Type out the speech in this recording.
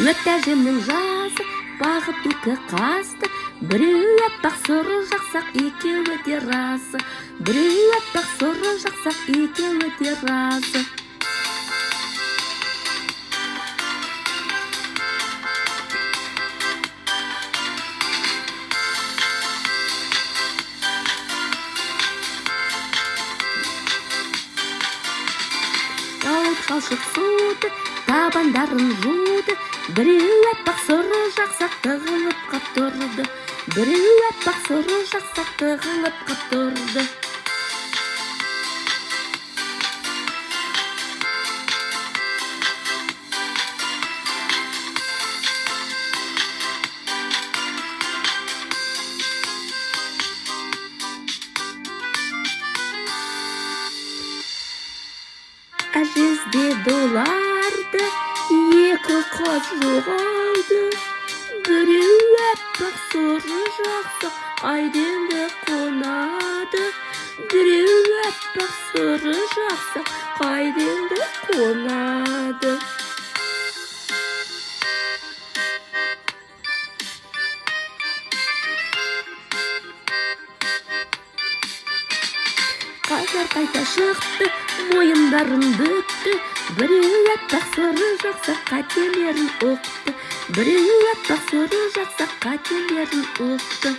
өтті әжемнің жасы, бағып екі қасты. Біреу аппақ сұры жақсақ, екеуі де расы. Біреу аппақ сұры жақсақ, екеуі де расы. Тауып шалшық суды, табандарын жуды. Біреу аппақ сұры жақсақ, тығылып қап тұрды. Біреу аппақ сұры жақсақ, тығылып қап тұрды. Әжезде доларды, екі қыз жоғалды. Біреу аппақ сұры жақсақ, қайденді қонады. Біреу аппақ сұры жақсақ, қайденді қонады. Қазір қайта шықты, мойындарын бүкті. Біреу аппақ сұры жақсақ, қателерін ұқты. Біреу аппақ сұры жақсақ, қателерін ұқты.